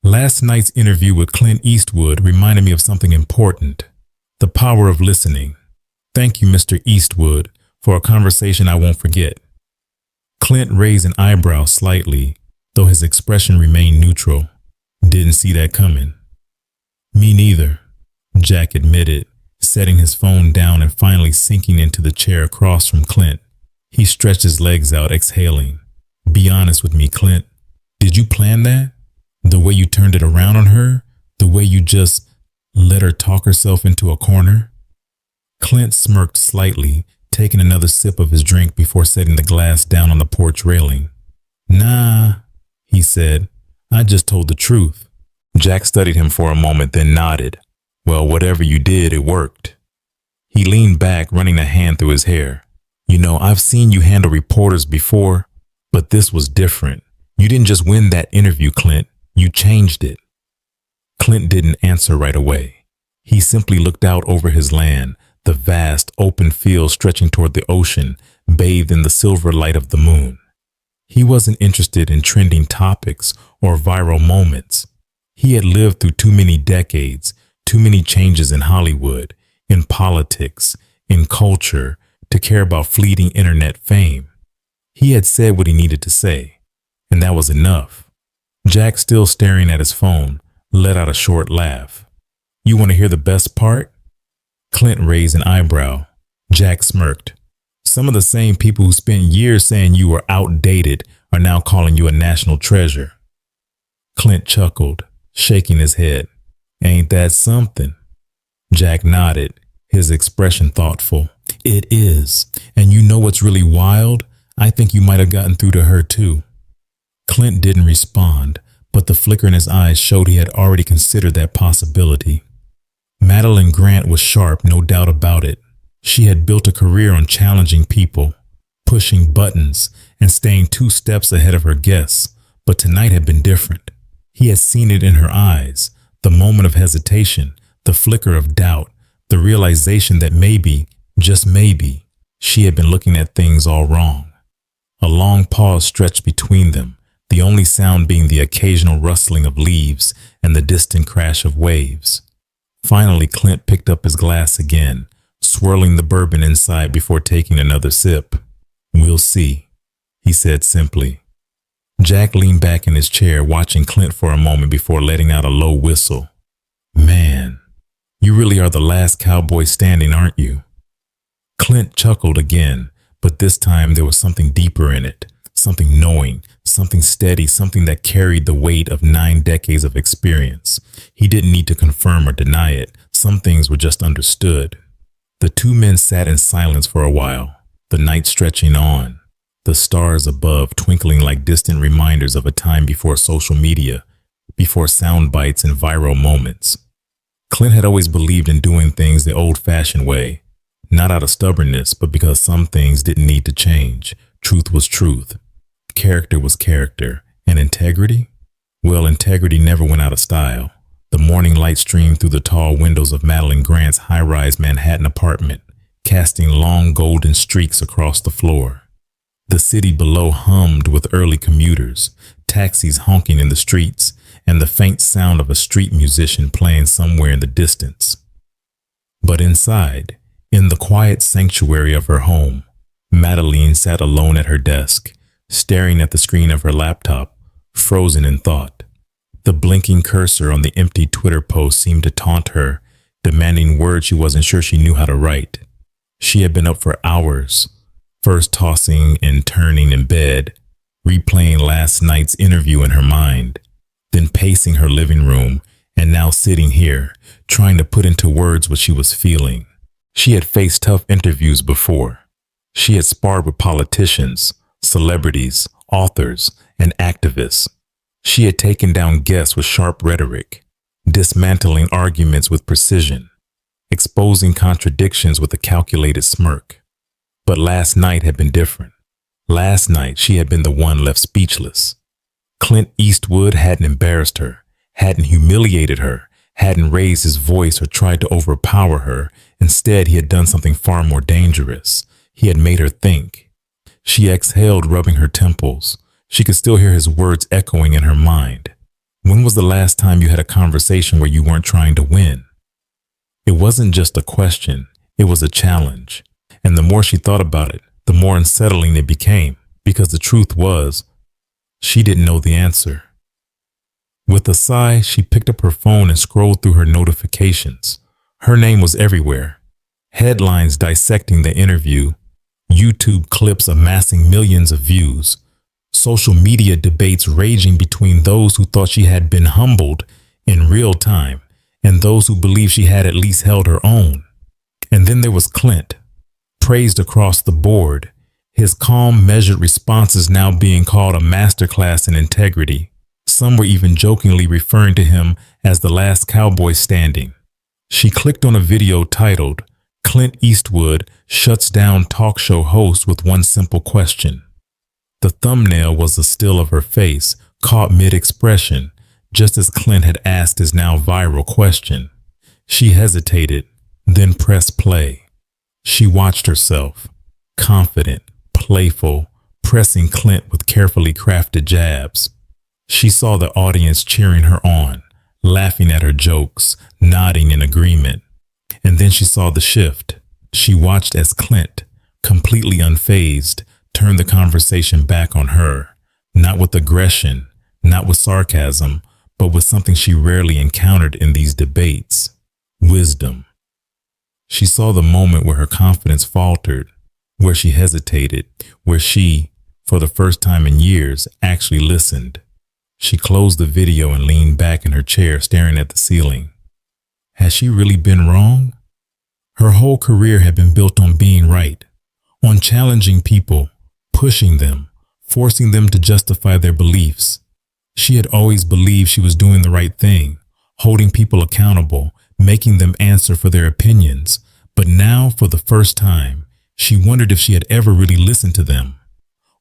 "Last night's interview with Clint Eastwood reminded me of something important. The power of listening. Thank you, Mr. Eastwood, for a conversation I won't forget." Clint raised an eyebrow slightly, though his expression remained neutral. "Didn't see that coming." "Me neither," Jack admitted, setting his phone down and finally sinking into the chair across from Clint. He stretched his legs out, exhaling. "Be honest with me, Clint. Did you plan that? The way you turned it around on her? The way you just let her talk herself into a corner?" Clint smirked slightly, taking another sip of his drink before setting the glass down on the porch railing. "Nah," he said. "I just told the truth." Jack studied him for a moment, then nodded. "Well, whatever you did, it worked." He leaned back, running a hand through his hair. "You know, I've seen you handle reporters before, but this was different. You didn't just win that interview, Clint. You changed it." Clint didn't answer right away. He simply looked out over his land, the vast, open field stretching toward the ocean, bathed in the silver light of the moon. He wasn't interested in trending topics or viral moments. He had lived through too many decades, too many changes in Hollywood, in politics, in culture, to care about fleeting internet fame. He had said what he needed to say, and that was enough. Jack, still staring at his phone, let out a short laugh. "You want to hear the best part?" Clint raised an eyebrow. Jack smirked. "Some of the same people who spent years saying you were outdated are now calling you a national treasure." Clint chuckled, shaking his head. "Ain't that something?" Jack nodded, his expression thoughtful. "It is. And you know what's really wild? I think you might have gotten through to her too." Clint didn't respond, but the flicker in his eyes showed he had already considered that possibility. Madeline Grant was sharp, no doubt about it. She had built a career on challenging people, pushing buttons, and staying 2 steps ahead of her guests, but tonight had been different. He had seen it in her eyes, the moment of hesitation, the flicker of doubt, the realization that maybe, just maybe, she had been looking at things all wrong. A long pause stretched between them, the only sound being the occasional rustling of leaves and the distant crash of waves. Finally, Clint picked up his glass again, swirling the bourbon inside before taking another sip. "We'll see," he said simply. Jack leaned back in his chair, watching Clint for a moment before letting out a low whistle. Man, you really are the last cowboy standing, aren't you? Clint chuckled again, but this time there was something deeper in it, something knowing, something steady, something that carried the weight of 9 decades of experience. He didn't need to confirm or deny it. Some things were just understood. The two men sat in silence for a while, the night stretching on, the stars above twinkling like distant reminders of a time before social media, before sound bites and viral moments. Clint had always believed in doing things the old-fashioned way, not out of stubbornness, but because some things didn't need to change. Truth was truth. Character was character. And integrity? Well, integrity never went out of style. The morning light streamed through the tall windows of Madeline Grant's high-rise Manhattan apartment, casting long golden streaks across the floor. The city below hummed with early commuters, taxis honking in the streets, and the faint sound of a street musician playing somewhere in the distance. But inside, in the quiet sanctuary of her home, Madeline sat alone at her desk, staring at the screen of her laptop, frozen in thought. The blinking cursor on the empty Twitter post seemed to taunt her, demanding words she wasn't sure she knew how to write. She had been up for hours, first tossing and turning in bed, replaying last night's interview in her mind, then pacing her living room, and now sitting here, trying to put into words what she was feeling. She had faced tough interviews before. She had sparred with politicians, celebrities, authors, and activists. She had taken down guests with sharp rhetoric, dismantling arguments with precision, exposing contradictions with a calculated smirk. But last night had been different. Last night, she had been the one left speechless. Clint Eastwood hadn't embarrassed her, hadn't humiliated her, hadn't raised his voice or tried to overpower her. Instead, he had done something far more dangerous. He had made her think. She exhaled, rubbing her temples. She could still hear his words echoing in her mind. When was the last time you had a conversation where you weren't trying to win? It wasn't just a question, it was a challenge. And the more she thought about it, the more unsettling it became, because the truth was, she didn't know the answer. With a sigh, she picked up her phone and scrolled through her notifications. Her name was everywhere. Headlines dissecting the interview, YouTube clips amassing millions of views, social media debates raging between those who thought she had been humbled in real time and those who believed she had at least held her own. And then there was Clint, praised across the board, his calm, measured responses now being called a masterclass in integrity. Some were even jokingly referring to him as the last cowboy standing. She clicked on a video titled, "Clint Eastwood Shuts Down Talk Show Host with One Simple Question." The thumbnail was a still of her face, caught mid-expression, just as Clint had asked his now viral question. She hesitated, then pressed play. She watched herself, confident, playful, pressing Clint with carefully crafted jabs. She saw the audience cheering her on, laughing at her jokes, nodding in agreement. And then she saw the shift. She watched as Clint, completely unfazed, turned the conversation back on her, not with aggression, not with sarcasm, but with something she rarely encountered in these debates: wisdom. She saw the moment where her confidence faltered, where she hesitated, where she, for the first time in years, actually listened. She closed the video and leaned back in her chair, staring at the ceiling. Had she really been wrong? Her whole career had been built on being right, on challenging people, pushing them, forcing them to justify their beliefs. She had always believed she was doing the right thing, holding people accountable, making them answer for their opinions. But now, for the first time, she wondered if she had ever really listened to them,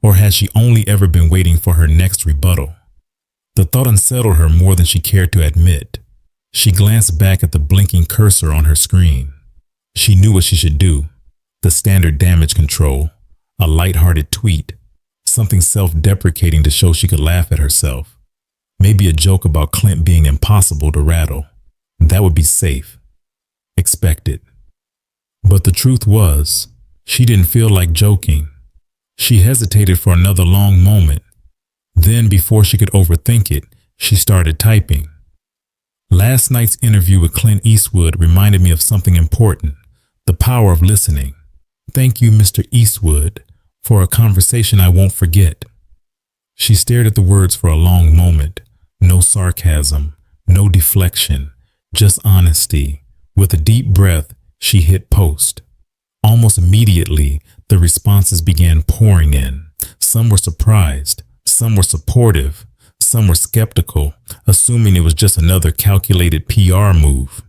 or had she only ever been waiting for her next rebuttal. The thought unsettled her more than she cared to admit. She glanced back at the blinking cursor on her screen. She knew what she should do: the standard damage control, a lighthearted tweet, something self-deprecating to show she could laugh at herself. Maybe a joke about Clint being impossible to rattle. That would be safe. Expected. But the truth was, she didn't feel like joking. She hesitated for another long moment. Then, before she could overthink it, she started typing. Last night's interview with Clint Eastwood reminded me of something important, the power of listening. Thank you, Mr. Eastwood, for a conversation I won't forget. She stared at the words for a long moment. No sarcasm, no deflection, just honesty. With a deep breath, she hit post. Almost immediately, the responses began pouring in. Some were surprised, some were supportive, some were skeptical, assuming it was just another calculated PR move.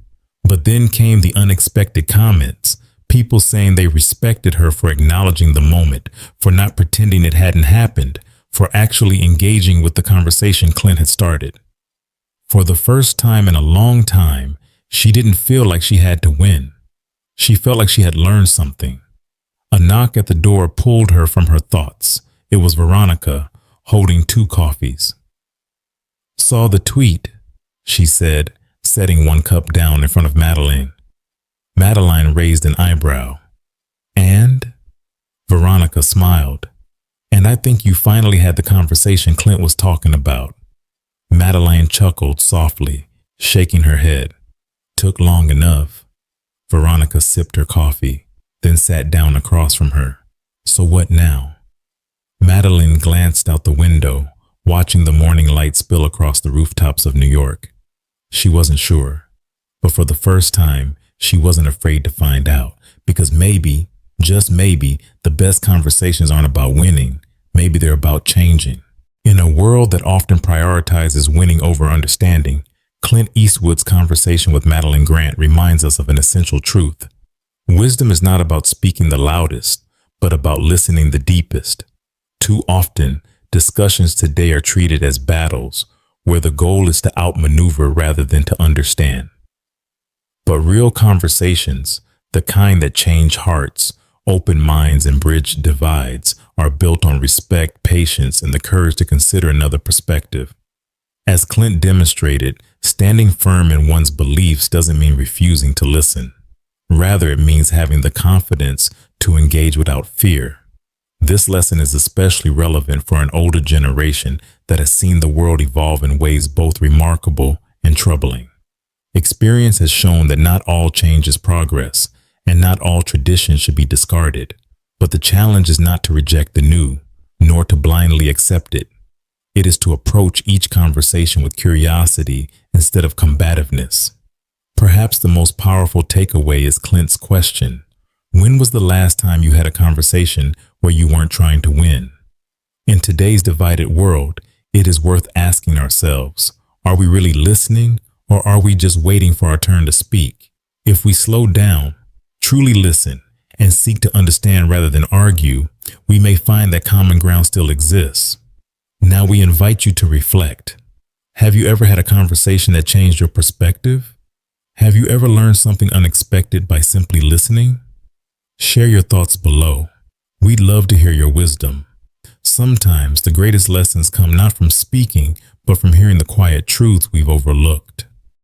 But then came the unexpected comments. People saying they respected her for acknowledging the moment, for not pretending it hadn't happened, for actually engaging with the conversation Clint had started. For the first time in a long time, she didn't feel like she had to win. She felt like she had learned something. A knock at the door pulled her from her thoughts. It was Veronica, holding 2 coffees. Saw the tweet, she said, setting 1 cup down in front of Madeline. Madeline raised an eyebrow. And? Veronica smiled. And I think you finally had the conversation Clint was talking about. Madeline chuckled softly, shaking her head. Took long enough. Veronica sipped her coffee, then sat down across from her. So what now? Madeline glanced out the window, watching the morning light spill across the rooftops of New York. She wasn't sure, but for the first time, she wasn't afraid to find out, because maybe, just maybe, the best conversations aren't about winning. Maybe they're about changing. In a world that often prioritizes winning over understanding, Clint Eastwood's conversation with Madeline Grant reminds us of an essential truth. Wisdom is not about speaking the loudest, but about listening the deepest. Too often, discussions today are treated as battles, where the goal is to outmaneuver rather than to understand. But real conversations, the kind that change hearts, open minds, and bridge divides, are built on respect, patience, and the courage to consider another perspective. As Clint demonstrated, standing firm in one's beliefs doesn't mean refusing to listen. Rather, it means having the confidence to engage without fear. This lesson is especially relevant for an older generation that has seen the world evolve in ways both remarkable and troubling. Experience has shown that not all change is progress, and not all traditions should be discarded. But the challenge is not to reject the new, nor to blindly accept it. It is to approach each conversation with curiosity instead of combativeness. Perhaps the most powerful takeaway is Clint's question. When was the last time you had a conversation where you weren't trying to win? In today's divided world, it is worth asking ourselves, are we really listening, or are we just waiting for our turn to speak? If we slow down, truly listen, and seek to understand rather than argue, we may find that common ground still exists. Now we invite you to reflect. Have you ever had a conversation that changed your perspective? Have you ever learned something unexpected by simply listening? Share your thoughts below. We'd love to hear your wisdom. Sometimes the greatest lessons come not from speaking, but from hearing the quiet truths we've overlooked.